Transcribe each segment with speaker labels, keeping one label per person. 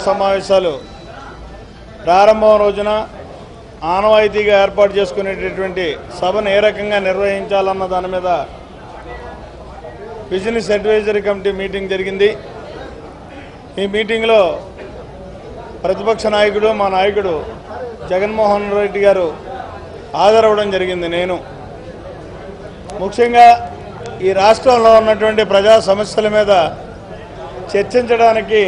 Speaker 1: సమావేశాలు ప్రారంభం రోజున ఆనవాయితీగా ఏర్పాటు చేసుకునేటటువంటి సభను ఏ రకంగా నిర్వహించాలన్న దాని మీద బిజినెస్ అడ్వైజరీ కమిటీ మీటింగ్ జరిగింది. ఈ మీటింగ్లో ప్రతిపక్ష నాయకుడు మా నాయకుడు జగన్మోహన్ రెడ్డి గారు హాజరవ్వడం జరిగింది. నేను ముఖ్యంగా ఈ రాష్ట్రంలో ఉన్నటువంటి ప్రజా సమస్యల మీద చర్చించడానికి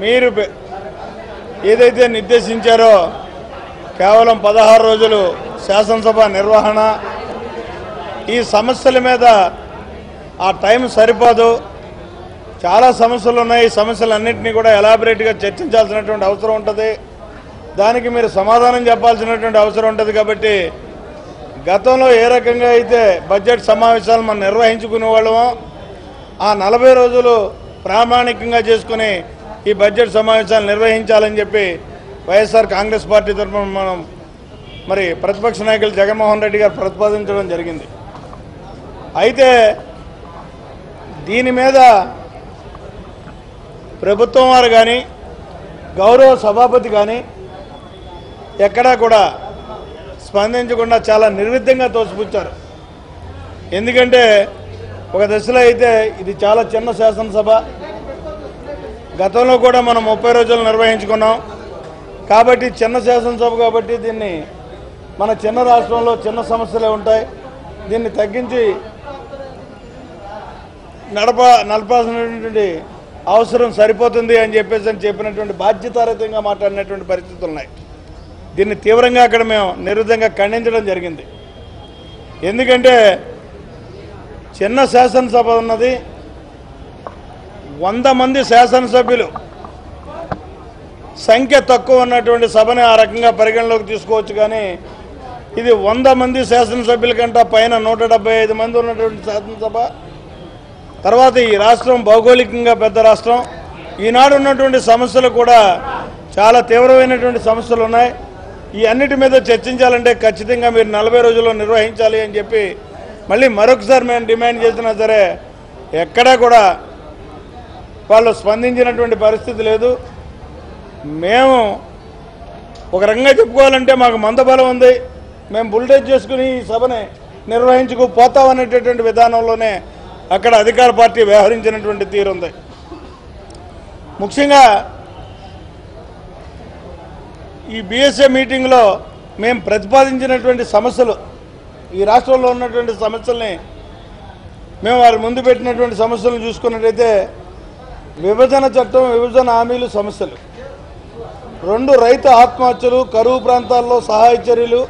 Speaker 1: మీరు ఏదైతే నిర్దేశించారో కేవలం 16 రోజులు శాసనసభ నిర్వహణ, ఈ సమస్యల మీద ఆ టైం సరిపోదు. చాలా సమస్యలు ఉన్నాయి. ఈ సమస్యలన్నింటినీ కూడా ఎలాబరేట్గా చర్చించాల్సినటువంటి అవసరం ఉంటుంది. దానికి మీరు సమాధానం చెప్పాల్సినటువంటి అవసరం ఉంటుంది. కాబట్టి గతంలో ఏ రకంగా అయితే బడ్జెట్ సమావేశాలు మనం నిర్వహించుకునే వాళ్ళమో ఆ 40 రోజులు ప్రామాణికంగా చేసుకుని ఈ బడ్జెట్ సమావేశాలు నిర్వహించాలని చెప్పి వైఎస్ఆర్ కాంగ్రెస్ పార్టీ తరఫున మనం మరి ప్రతిపక్ష నాయకులు జగన్మోహన్ రెడ్డి గారు ప్రతిపాదించడం జరిగింది. అయితే దీని మీద ప్రభుత్వం వారు కానీ గౌరవ సభాపతి కానీ ఎక్కడా కూడా స్పందించకుండా చాలా నిర్విఘ్నంగా తోసిపుచ్చారు. ఎందుకంటే ఒక దశలో అయితే ఇది చాలా చిన్న శాసనసభ, గతంలో కూడా మనం 30 రోజులు నిర్వహించుకున్నాం. కాబట్టి చిన్న శాసనసభ కాబట్టి దీన్ని మన చిన్న రాష్ట్రంలో చిన్న సమస్యలే ఉంటాయి, దీన్ని తగ్గించి నడపాల్సినటువంటి అవసరం సరిపోతుంది అని చెప్పినటువంటి బాధ్యతారహితంగా మాట్లాడినటువంటి పరిస్థితులు ఉన్నాయి. దీన్ని తీవ్రంగా అక్కడ మేము నిర్విధంగా ఖండించడం జరిగింది. ఎందుకంటే చిన్న శాసనసభ ఉన్నది, 100 మంది శాసనసభ్యులు సంఖ్య తక్కువ ఉన్నటువంటి సభని ఆ రకంగా పరిగణలోకి తీసుకోవచ్చు. కానీ ఇది 100 మంది శాసనసభ్యుల కంటే పైన 175 మంది ఉన్నటువంటి శాసనసభ. తర్వాత ఈ రాష్ట్రం భౌగోళికంగా పెద్ద రాష్ట్రం, ఈనాడు ఉన్నటువంటి సమస్యలు కూడా చాలా తీవ్రమైనటువంటి సమస్యలు ఉన్నాయి. ఈ అన్నిటి మీద చర్చించాలంటే ఖచ్చితంగా మీరు 40 రోజుల్లో నిర్వహించాలి అని చెప్పి మళ్ళీ మరొకసారి మేము డిమాండ్ చేసినా సరే ఎక్కడా కూడా వాళ్ళు స్పందించినటువంటి పరిస్థితి లేదు. మేము ఒక రకంగా చెప్పుకోవాలంటే మాకు మందబలం ఉంది, మేము బుల్డేజ్ చేసుకుని ఈ సభని నిర్వహించుకుపోతామనేటటువంటి విధానంలోనే అక్కడ అధికార పార్టీ వ్యవహరించినటువంటి తీరుంది. ముఖ్యంగా ఈ బీఎస్ఏ మీటింగ్లో మేము ప్రతిపాదించినటువంటి సమస్యలు, ఈ రాష్ట్రంలో ఉన్నటువంటి సమస్యల్ని మేము వారి ముందు పెట్టినటువంటి సమస్యలను చూసుకున్నట్టయితే విభజన చట్టం, విభజన హామీలు సమస్యలు, 2 రైతు ఆత్మహత్యలు, కరువు ప్రాంతాల్లో సహాయ చర్యలు,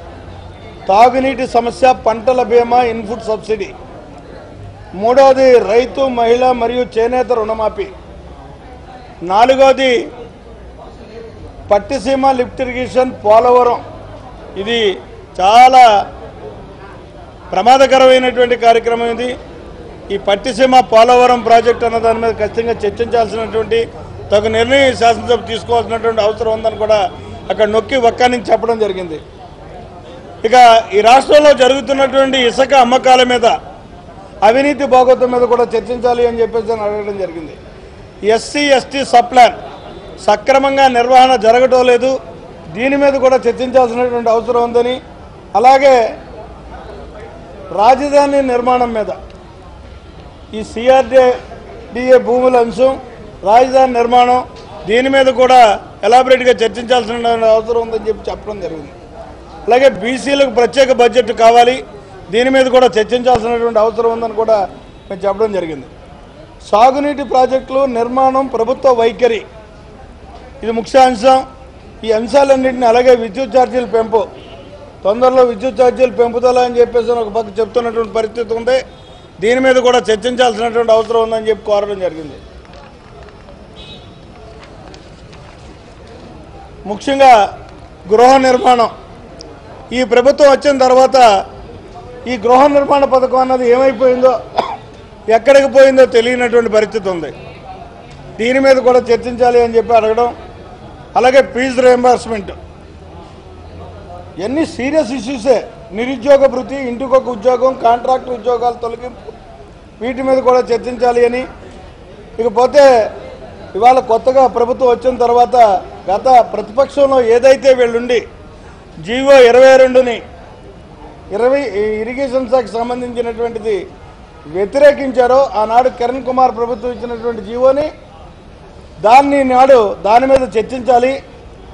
Speaker 1: తాగునీటి సమస్య, పంటల బీమా, ఇన్పుట్ సబ్సిడీ, 3వది రైతు, మహిళ మరియు చేనేత రుణమాఫీ, 4వది పట్టిసీమ లిఫ్ట్ ఇరిగేషన్ పోలవరం. ఇది చాలా ప్రమాదకరమైనటువంటి కార్యక్రమం. ఇది ఈ పట్టిసీమ పోలవరం ప్రాజెక్ట్ అన్న దాని మీద ఖచ్చితంగా చర్చించాల్సినటువంటి తగు నిర్ణయం శాసనసభ తీసుకోవాల్సినటువంటి అవసరం ఉందని కూడా అక్కడ నొక్కి ఒక్కని చెప్పడం జరిగింది. ఇక ఈ రాష్ట్రంలో జరుగుతున్నటువంటి ఇసుక అమ్మకాల మీద, అవినీతి భాగోతం మీద కూడా చర్చించాలి అని చెప్పేసి అడగడం జరిగింది. ఎస్సీ ఎస్టీ సప్లాన్ సక్రమంగా నిర్వహణ జరగటం లేదు, దీని మీద కూడా చర్చించాల్సినటువంటి అవసరం ఉందని, అలాగే రాజధాని నిర్మాణం మీద ఈ సిఆర్డిఏ భూముల అంశం, రాజధాని నిర్మాణం, దీని మీద కూడా ఎలాబరేట్గా చర్చించాల్సిన అవసరం ఉందని చెప్పడం జరిగింది. అలాగే బీసీలకు ప్రత్యేక బడ్జెట్ కావాలి, దీని మీద కూడా చర్చించాల్సినటువంటి అవసరం ఉందని కూడా మేము చెప్పడం జరిగింది. సాగునీటి ప్రాజెక్టులు నిర్మాణం, ప్రభుత్వ వైఖరి, ఇది ముఖ్య అంశం. ఈ అంశాలన్నింటినీ, అలాగే విద్యుత్ ఛార్జీల పెంపు, తొందరలో విద్యుత్ ఛార్జీలు పెంపుదల అని చెప్పేసి ఒక పక్క చెప్తున్నటువంటి పరిస్థితి ఉంది, దీని మీద కూడా చర్చించాల్సినటువంటి అవసరం ఉందని చెప్పి కోరడం జరిగింది. ముఖ్యంగా గృహ నిర్మాణం, ఈ ప్రభుత్వం వచ్చిన తర్వాత ఈ గృహ నిర్మాణ పథకం అన్నది ఏమైపోయిందో, ఎక్కడికి పోయిందో తెలియనటువంటి పరిస్థితి ఉంది. దీని మీద కూడా చర్చించాలి అని చెప్పి అడగడం. అలాగే ఫీజు రియంబర్స్మెంట్, ఎన్ని సీరియస్ ఇష్యూసే. నిరుద్యోగ భృతి, ఇంటికొక ఉద్యోగం, కాంట్రాక్ట్ ఉద్యోగాల తొలగింపు, వీటి మీద కూడా చర్చించాలి అని. ఇకపోతే ఇవాళ కొత్తగా ప్రభుత్వం వచ్చిన తర్వాత గత ప్రతిపక్షంలో ఏదైతే వీళ్ళుండి జీవో 22ని ఇరిగేషన్ శాఖకు సంబంధించినటువంటిది వ్యతిరేకించారో ఆనాడు కిరణ్ కుమార్ ప్రభుత్వం ఇచ్చినటువంటి జీవోని దాని మీద చర్చించాలి.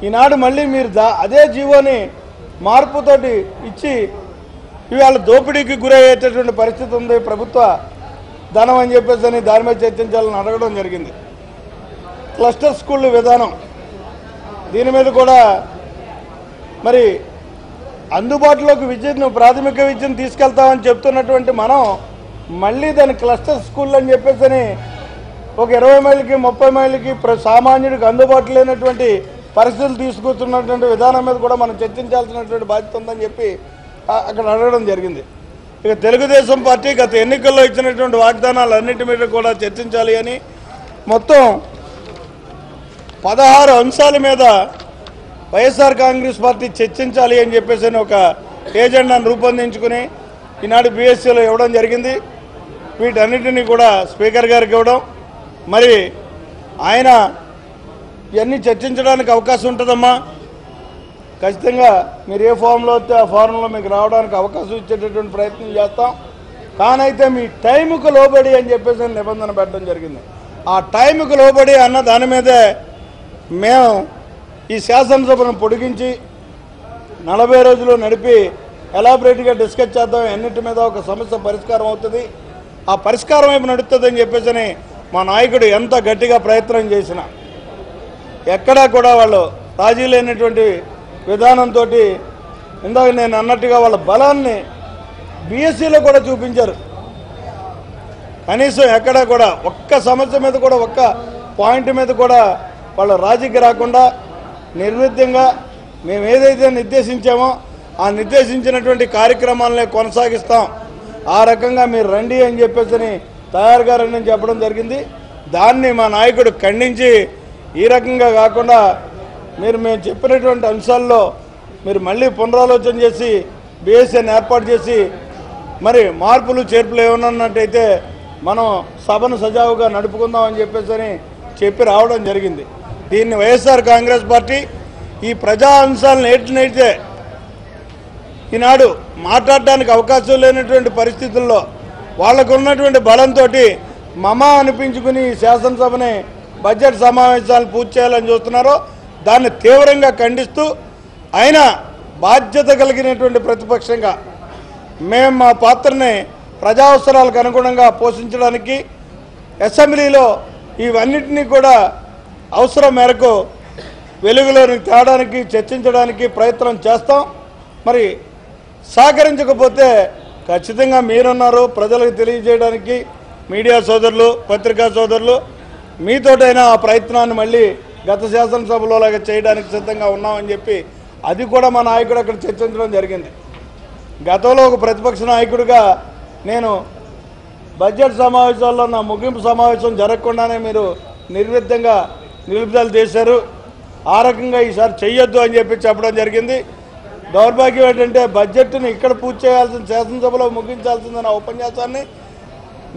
Speaker 1: ఈనాడు మళ్ళీ మీరు అదే జీవోని మార్పుతోటి ఇచ్చి ఇవాళ దోపిడీకి గురయ్యేటటువంటి పరిస్థితి ఉంది ప్రభుత్వ ధనం అని చెప్పేసి దాని మీద చర్చించాలని అడగడం జరిగింది. క్లస్టర్ స్కూళ్ళ విధానం దీని మీద కూడా మరి అందుబాటులోకి విద్యను ప్రాథమిక విద్యను తీసుకెళ్తామని చెప్తున్నటువంటి మనం మళ్ళీ దాని క్లస్టర్ స్కూల్ అని చెప్పేసి ఒక 20 మైళ్ళకి 30 మైళ్ళకి సామాన్యుడికి అందుబాటు లేనటువంటి పరిస్థితులు తీసుకొస్తున్నటువంటి విధానం మీద కూడా మనం చర్చించాల్సినటువంటి బాధ్యత ఉందని చెప్పి అక్కడ అడగడం జరిగింది. ఇక తెలుగుదేశం పార్టీ గత ఎన్నికల్లో ఇచ్చినటువంటి వాగ్దానాలన్నింటి మీద కూడా చర్చించాలి అని మొత్తం 16 అంశాల మీద వైఎస్ఆర్ కాంగ్రెస్ పార్టీ చర్చించాలి అని చెప్పేసి ఒక ఏజెండాను రూపొందించుకుని ఈనాడు బీఎస్సీలో ఇవ్వడం జరిగింది. వీటన్నిటినీ కూడా స్పీకర్ గారికి ఇవ్వడం, మరి ఆయన ఇవన్నీ చర్చించడానికి అవకాశం ఉంటుందమ్మా, ఖచ్చితంగా మీరు ఏ ఫామ్లో వస్తే ఆ ఫారంలో మీకు రావడానికి అవకాశం ఇచ్చేటటువంటి ప్రయత్నం చేస్తాం. కానైతే మీ టైంకు లోబడి అని చెప్పేసి నిబంధన పెట్టడం జరిగింది. ఆ టైంకు లోబడి అన్న దాని మీదే మేము ఈ శాసనసభను పొడిగించి 40 రోజులు నడిపి ఎలాబరేట్గా డిస్కస్ చేద్దాం, అన్నింటి మీద ఒక సమస్య పరిష్కారం అవుతుంది, ఆ పరిష్కారం వైపు నడుస్తుందని చెప్పేసి మా నాయకుడు ఎంత గట్టిగా ప్రయత్నం చేసినా ఎక్కడా కూడా వాళ్ళు రాజీ లేనటువంటి విధానంతో ఇందాక నేను అన్నట్టుగా వాళ్ళ బలాన్ని బీఎస్సీలో కూడా చూపించారు. కనీసం ఎక్కడా కూడా ఒక్క సమస్య మీద కూడా ఒక్క పాయింట్ మీద కూడా వాళ్ళు రాజీకి రాకుండా నిర్విద్యంగా మేము ఏదైతే నిర్దేశించామో ఆ నిర్దేశించినటువంటి కార్యక్రమాలనే కొనసాగిస్తాం, ఆ రకంగా మీరు రండి అని చెప్పేసి తయారుగా రండి అని చెప్పడం జరిగింది. దాన్ని మా నాయకుడు ఖండించి ఈ రకంగా కాకుండా మేము చెప్పినటువంటి అంశాల్లో మీరు మళ్ళీ పునరాలోచన చేసి బీఎస్సీని ఏర్పాటు చేసి మరి మార్పులు చేర్పులు ఏమన్నట్టయితే మనం సభను సజావుగా నడుపుకుందామని చెప్పేసి చెప్పి రావడం జరిగింది. దీన్ని వైఎస్ఆర్ కాంగ్రెస్ పార్టీ ఈ ప్రజా అంశాలను ఏటినైతే ఈనాడు మాట్లాడడానికి అవకాశం లేనటువంటి పరిస్థితుల్లో వాళ్ళకు ఉన్నటువంటి బలంతో మమా అనిపించుకుని ఈ శాసనసభని బడ్జెట్ సమావేశాలను పూర్తి చేయాలని చూస్తున్నారో దాన్ని తీవ్రంగా ఖండిస్తూ అయినా బాధ్యత కలిగినటువంటి ప్రతిపక్షంగా మేము మా పాత్రని ప్రజా అవసరాలకు అనుగుణంగా పోషించడానికి అసెంబ్లీలో ఇవన్నిటినీ కూడా అవసరం మేరకు వెలుగులోకి తేడానికి చర్చించడానికి ప్రయత్నం చేస్తాం. మరి సహకరించకపోతే ఖచ్చితంగా మీరున్నారు ప్రజలకు తెలియజేయడానికి, మీడియా సోదరులు పత్రికా సోదరులు మీతోటైనా ఆ ప్రయత్నాన్ని మళ్ళీ గత శాసనసభలో లాగా చేయడానికి సిద్ధంగా ఉన్నామని చెప్పి అది కూడా మా నాయకుడు అక్కడ చర్చించడం జరిగింది. గతంలో ఒక ప్రతిపక్ష నాయకుడిగా నేను బడ్జెట్ సమావేశాల్లో నా ముగింపు సమావేశం జరగకుండానే మీరు నిర్విధంగా నిలుపుదల చేశారు, ఆ రకంగా ఈసారి చెయ్యొద్దు అని చెప్పి చెప్పడం జరిగింది. దౌర్భాగ్యం ఏంటంటే బడ్జెట్ని ఇక్కడ పూర్తి చేయాల్సిన శాసనసభలో ముగించాల్సిందన్న ఉపన్యాసాన్ని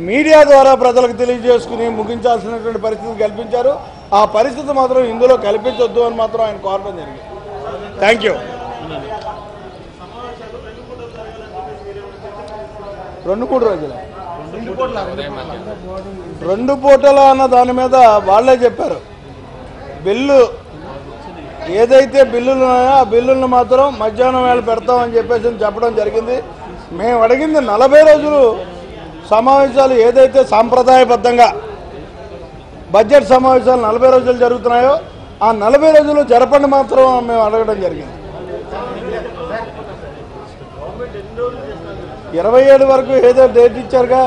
Speaker 1: మీడియా ద్వారా ప్రజలకు తెలియజేసుకుని ముగించాల్సినటువంటి పరిస్థితి కల్పించారు. ఆ పరిస్థితి మాత్రం ఇందులో కల్పించొద్దు అని మాత్రం ఆయన కోరడం జరిగింది. Thank you. 2-3 రోజులు 2 పూటల అన్న దాని మీద వాళ్ళే చెప్పారు. బిల్లు ఏదైతే బిల్లులు ఉన్నాయో ఆ బిల్లులను మాత్రం మధ్యాహ్నం వేళ పెడతామని చెప్పేసి చెప్పడం జరిగింది. మేము అడిగింది 40 రోజులు సమావేశాలు ఏదైతే సాంప్రదాయబద్ధంగా బడ్జెట్ సమావేశాలు 40 రోజులు జరుగుతున్నాయో ఆ 40 రోజులు జరపండి మాత్రం మేము అడగడం జరిగింది. 27 వరకు ఏదో డేట్ ఇచ్చారుగా,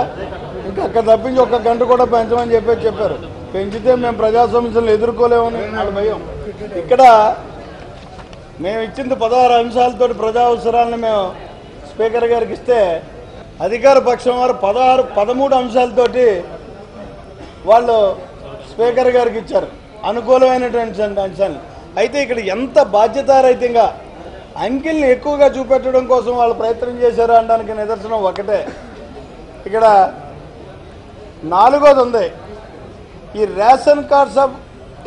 Speaker 1: ఇంకా అక్కడ తప్పించి 1 గంట కూడా పెంచమని చెప్పారు. పెంచితే మేము ప్రజా సమస్యలు ఎదుర్కోలేమని నాకు భయం. ఇక్కడ మేము ఇచ్చింది 16 అంశాలతో ప్రజా అవసరాలను మేము స్పీకర్ గారికి ఇస్తే అధికార పక్షం వారు 13 అంశాలతోటి వాళ్ళు స్పీకర్ గారికి ఇచ్చారు అనుకూలమైనటువంటి అంశాలు. అయితే ఇక్కడ ఎంత బాధ్యతారహితంగా అంకెల్ని ఎక్కువగా చూపెట్టడం కోసం వాళ్ళు ప్రయత్నం చేశారు అనడానికి నిదర్శనం ఒకటే. ఇక్కడ 4వది ఉంది, ఈ ration cards of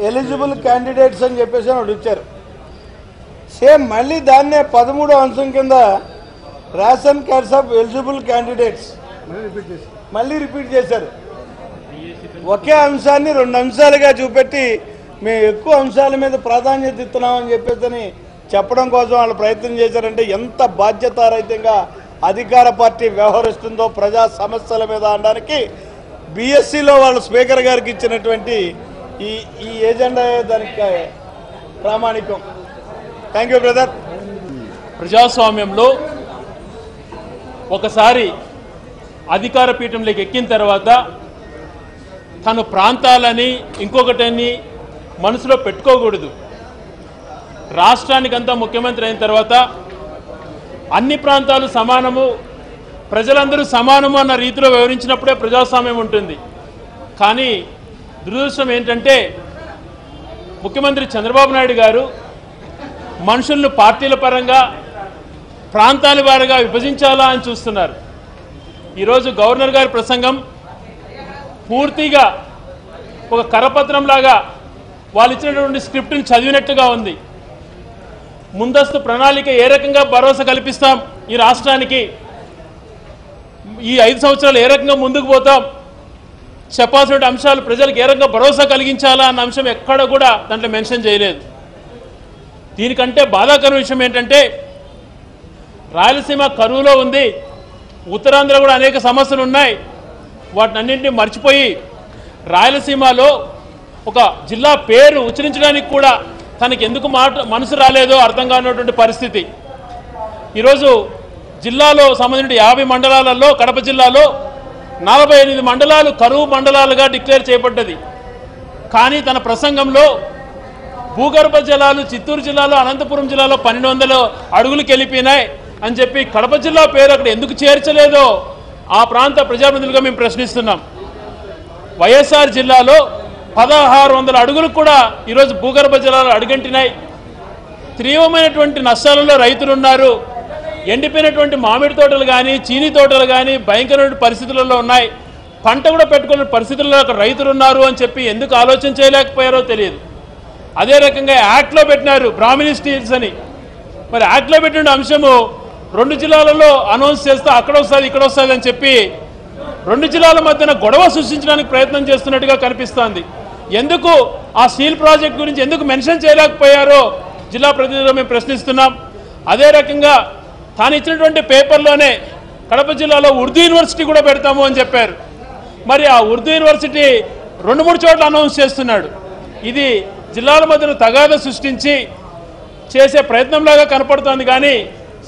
Speaker 1: eligible candidates అని చెప్పేసి అడిగారు. సేమ్ మళ్ళీ దాన్నే 13వ అంశం కింద ration cards of eligible candidates మళ్ళీ రిపీట్ చేశారు. ఒకే అంశాన్ని 2 అంశాలుగా చూపెట్టి మేము ఎక్కువ అంశాల మీద ప్రాధాన్యత ఇస్తున్నామని చెప్పేసి చెప్పడం కోసం వాళ్ళు ప్రయత్నం చేశారంటే ఎంత బాధ్యతారహితంగా అధికార పార్టీ వ్యవహరిస్తుందో ప్రజా సమస్యల మీద అనడానికి బీఎస్సీలో వాళ్ళు స్పీకర్ గారికి ఇచ్చినటువంటి ఈ ఏజెండా దానికి ప్రామాణికం. Thank you brother.
Speaker 2: ప్రజాస్వామ్యంలో ఒకసారి అధికార పీఠంలోకి ఎక్కిన తర్వాత తను ప్రాంతాలని ఇంకొకటని మనసులో పెట్టుకోకూడదు. రాష్ట్రానికంతా ముఖ్యమంత్రి అయిన తర్వాత అన్ని ప్రాంతాలు సమానము, ప్రజలందరూ సమానము అన్న రీతిలో వివరించినప్పుడే ప్రజాస్వామ్యం ఉంటుంది. కానీ దురదృష్టం ఏంటంటే ముఖ్యమంత్రి చంద్రబాబు నాయుడు గారు మనుషులను పార్టీల పరంగా ప్రాంతాల వారిగా విభజించాలా అని చూస్తున్నారు. ఈరోజు గవర్నర్ గారి ప్రసంగం పూర్తిగా ఒక కరపత్రంలాగా వాళ్ళు ఇచ్చినటువంటి స్క్రిప్ట్ని చదివినట్టుగా ఉంది. ముందస్తు ప్రణాళిక ఏ రకంగా భరోసా కల్పిస్తాం ఈ రాష్ట్రానికి, ఈ 5 సంవత్సరాలు ఏ రకంగా ముందుకు పోతాం, చెప్పాల్సిన అంశాలు ప్రజలకు ఏ రకంగా భరోసా కలిగించాలా అన్న అంశం ఎక్కడ కూడా దాంట్లో మెన్షన్ చేయలేదు. దీనికంటే బాధాకరమైన విషయం ఏంటంటే రాయలసీమ కరువులో ఉంది, ఉత్తరాంధ్ర కూడా అనేక సమస్యలు ఉన్నాయి. వాటిని అన్నింటినీ మర్చిపోయి రాయలసీమలో ఒక జిల్లా పేరు ఉచ్చరించడానికి కూడా తనకి ఎందుకు మనసు రాలేదో అర్థం కానటువంటి పరిస్థితి. ఈరోజు జిల్లాలో సంబంధించిన 50 మండలాలలో కడప జిల్లాలో 48 మండలాలు కరువు మండలాలుగా డిక్లేర్ చేయబడ్డది. కానీ తన ప్రసంగంలో భూగర్భ జలాలు చిత్తూరు జిల్లాలో అనంతపురం జిల్లాలో 1200 అడుగులకు వెళ్ళిపోయినాయి అని చెప్పి కడప జిల్లా పేరు అక్కడ ఎందుకు చేర్చలేదో ఆ ప్రాంత ప్రజాప్రతినిధులుగా మేము ప్రశ్నిస్తున్నాం. వైఎస్ఆర్ జిల్లాలో 1600 అడుగులకు కూడా ఈరోజు భూగర్భ జలాలు అడుగంటినాయి. తీవ్రమైనటువంటి నష్టాలలో రైతులు ఉన్నారు. ఎండిపోయినటువంటి మామిడి తోటలు కానీ చీనీ తోటలు కానీ భయంకరమైన పరిస్థితులలో ఉన్నాయి. పంట కూడా పెట్టుకునే పరిస్థితుల్లో అక్కడ రైతులు ఉన్నారు అని చెప్పి ఎందుకు ఆలోచన చేయలేకపోయారో తెలియదు. అదే రకంగా యాక్ట్లో పెట్టినారు బ్రాహ్మణి స్టీల్స్ అని. మరి యాక్ట్లో పెట్టిన అంశము 2 జిల్లాలలో అనౌన్స్ చేస్తే అక్కడ వస్తుంది ఇక్కడ వస్తుంది అని చెప్పి 2 జిల్లాల మధ్యన గొడవ సృష్టించడానికి ప్రయత్నం చేస్తున్నట్టుగా కనిపిస్తోంది. ఎందుకు ఆ స్టీల్ ప్రాజెక్ట్ గురించి ఎందుకు మెన్షన్ చేయలేకపోయారో జిల్లా ప్రతినిధులు మేము ప్రశ్నిస్తున్నాం. అదే రకంగా తాను ఇచ్చినటువంటి పేపర్లోనే కడప జిల్లాలో ఉర్దూ యూనివర్సిటీ కూడా పెడతాము అని చెప్పారు. మరి ఆ ఉర్దూ యూనివర్సిటీ 2-3 చోట్ల అనౌన్స్ చేస్తున్నాడు. ఇది జిల్లాల మధ్యన తగాదా సృష్టించి చేసే ప్రయత్నంలాగా కనపడుతోంది కానీ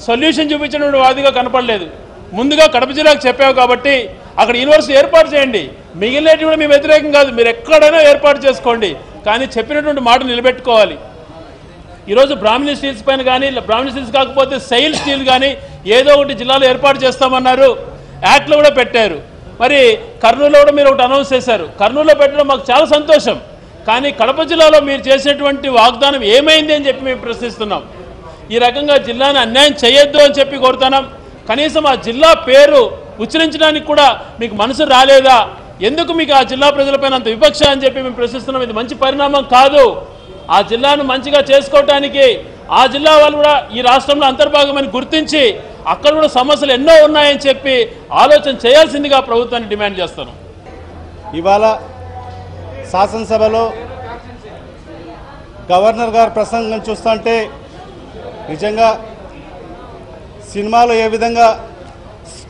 Speaker 2: సొల్యూషన్ చూపించినటువంటి వాదిగా కనపడలేదు. ముందుగా కడప జిల్లాకు చెప్పావు కాబట్టి అక్కడ యూనివర్సిటీ ఏర్పాటు చేయండి, మిగిలినవి కూడా మేము వ్యతిరేకం కాదు, మీరు ఎక్కడైనా ఏర్పాటు చేసుకోండి, కానీ చెప్పినటువంటి మాట నిలబెట్టుకోవాలి. ఈరోజు బ్రాహ్మణి స్టీల్స్ పైన కానీ బ్రాహ్మణి స్టీల్స్ కాకపోతే సెయిల్ స్టీల్ కానీ ఏదో ఒకటి జిల్లాలో ఏర్పాటు చేస్తామన్నారు, యాక్ట్లో కూడా పెట్టారు. మరి కర్నూలులో కూడా మీరు ఒకటి అనౌన్స్ చేశారు. కర్నూలులో పెట్టడం మాకు చాలా సంతోషం, కానీ కడప జిల్లాలో మీరు చేసినటువంటి వాగ్దానం ఏమైంది అని చెప్పి మేము ప్రశ్నిస్తున్నాం. ఈ రకంగా జిల్లాను అన్యాయం చేయొద్దు అని చెప్పి కోరుతున్నాం. కనీసం ఆ జిల్లా పేరు ఉచ్చరించడానికి కూడా మీకు మనసు రాలేదా? ఎందుకు మీకు ఆ జిల్లా ప్రజలపైన అంత వివక్ష అని చెప్పి మేము ప్రశ్నిస్తున్నాం. ఇది మంచి పరిణామం కాదు. ఆ జిల్లాను మంచిగా చేసుకోవటానికి ఆ జిల్లా వాళ్ళు కూడా ఈ రాష్ట్రంలో అంతర్భాగమని గుర్తించి అక్కడ కూడా సమస్యలు ఎన్నో ఉన్నాయని చెప్పి ఆలోచన చేయాల్సిందిగా ప్రభుత్వాన్ని డిమాండ్ చేస్తాను.
Speaker 3: ఇవాళ శాసనసభలో గవర్నర్ గారి ప్రసంగం చూస్తుంటే నిజంగా సినిమాలో ఏ విధంగా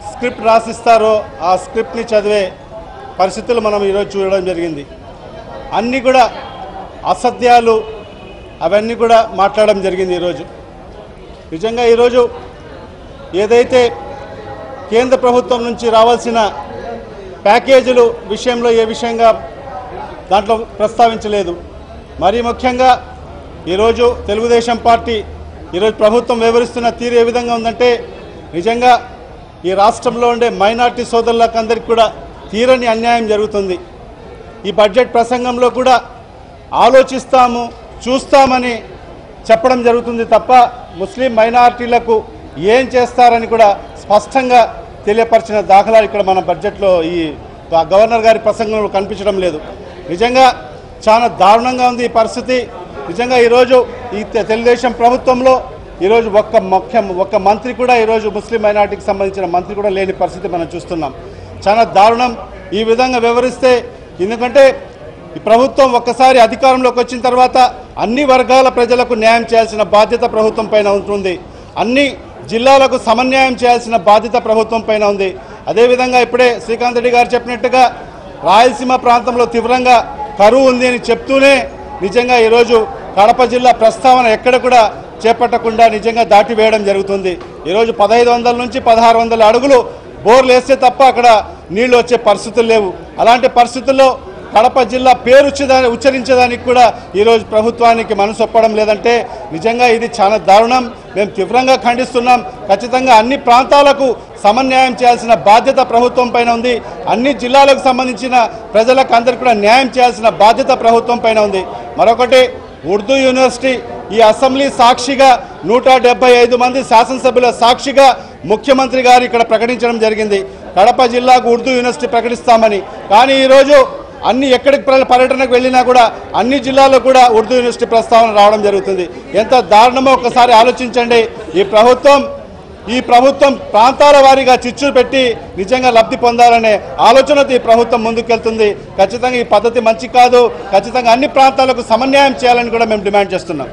Speaker 3: స్క్రిప్ట్ రాసిస్తారో ఆ స్క్రిప్ట్ని చదివే పరిస్థితులు మనం ఈరోజు చూడడం జరిగింది. అన్నీ కూడా అసత్యాలు అవన్నీ కూడా మాట్లాడడం జరిగింది. ఈరోజు నిజంగా ఈరోజు ఏదైతే కేంద్ర ప్రభుత్వం నుంచి రావాల్సిన ప్యాకేజీలు విషయంలో ఏ విషయంగా దాంట్లో ప్రస్తావించలేదు. మరీ ముఖ్యంగా ఈరోజు తెలుగుదేశం పార్టీ ఈరోజు ప్రభుత్వం వివరిస్తున్న తీరు ఏ విధంగా ఉందంటే నిజంగా ఈ రాష్ట్రంలో ఉండే మైనార్టీ సోదరులకు అందరికీ కూడా తీరని అన్యాయం జరుగుతుంది. ఈ బడ్జెట్ ప్రసంగంలో కూడా ఆలోచిస్తాము చూస్తామని చెప్పడం జరుగుతుంది తప్ప ముస్లిం మైనార్టీలకు ఏం చేస్తారని కూడా స్పష్టంగా తెలియపరిచిన దాఖలాలు ఇక్కడ మన బడ్జెట్లో ఈ గవర్నర్ గారి ప్రసంగంలో కనిపించడం లేదు. నిజంగా చాలా దారుణంగా ఉంది ఈ పరిస్థితి. నిజంగా ఈరోజు ఈ తెలుగుదేశం ప్రభుత్వంలో ఈరోజు ఒక్క మంత్రి కూడా ఈరోజు ముస్లిం మైనార్టీకి సంబంధించిన మంత్రి కూడా లేని పరిస్థితి మనం చూస్తున్నాం. చాలా దారుణం ఈ విధంగా వివరిస్తే. ఎందుకంటే ఈ ప్రభుత్వం ఒక్కసారి అధికారంలోకి వచ్చిన తర్వాత అన్ని వర్గాల ప్రజలకు న్యాయం చేయాల్సిన బాధ్యత ప్రభుత్వం పైన ఉంటుంది. అన్ని జిల్లాలకు సమన్యాయం చేయాల్సిన బాధ్యత ప్రభుత్వం పైన ఉంది. అదేవిధంగా ఇప్పుడే శ్రీకాంత్ రెడ్డి గారు చెప్పినట్టుగా రాయలసీమ ప్రాంతంలో తీవ్రంగా కరువు ఉంది అని చెప్తూనే నిజంగా ఈరోజు కడప జిల్లా ప్రస్తావన ఎక్కడ కూడా చేపట్టకుండా నిజంగా దాటివేయడం జరుగుతుంది. ఈరోజు 1500 నుంచి 1600 అడుగులు బోర్లు వేస్తే తప్ప అక్కడ నీళ్లు వచ్చే పరిస్థితులు లేవు. అలాంటి పరిస్థితుల్లో కడప జిల్లా పేరు ఉచ్చరించేదానికి కూడా ఈరోజు ప్రభుత్వానికి మనసు ఒప్పడం లేదంటే నిజంగా ఇది చాలా దారుణం. మేము తీవ్రంగా ఖండిస్తున్నాం. ఖచ్చితంగా అన్ని ప్రాంతాలకు సమన్యాయం చేయాల్సిన బాధ్యత ప్రభుత్వం పైన ఉంది. అన్ని జిల్లాలకు సంబంధించిన ప్రజలకు అందరికీ కూడా న్యాయం చేయాల్సిన బాధ్యత ప్రభుత్వం పైన ఉంది. మరొకటి, ఉర్దూ యూనివర్సిటీ ఈ అసెంబ్లీ సాక్షిగా 175 మంది శాసనసభ్యుల సాక్షిగా ముఖ్యమంత్రి గారు ఇక్కడ ప్రకటించడం జరిగింది, కడప జిల్లాకు ఉర్దూ యూనివర్సిటీ ప్రకటిస్తామని. కానీ ఈరోజు అన్ని ఎక్కడికి పర్యటనకు వెళ్ళినా కూడా అన్ని జిల్లాల్లో కూడా ఉర్దూ యూనివర్సిటీ ప్రస్తావన రావడం జరుగుతుంది. ఎంత దారుణమో ఒకసారి ఆలోచించండి. ఈ ప్రభుత్వం ప్రాంతాల వారీగా చిచ్చు పెట్టి నిజంగా లబ్ధి పొందాలనే ఆలోచనతో ఈ ప్రభుత్వం ముందుకెళ్తుంది. ఖచ్చితంగా ఈ పద్ధతి మంచి కాదు. ఖచ్చితంగా అన్ని ప్రాంతాలకు సమన్యాయం చేయాలని కూడా మేము డిమాండ్ చేస్తున్నాం.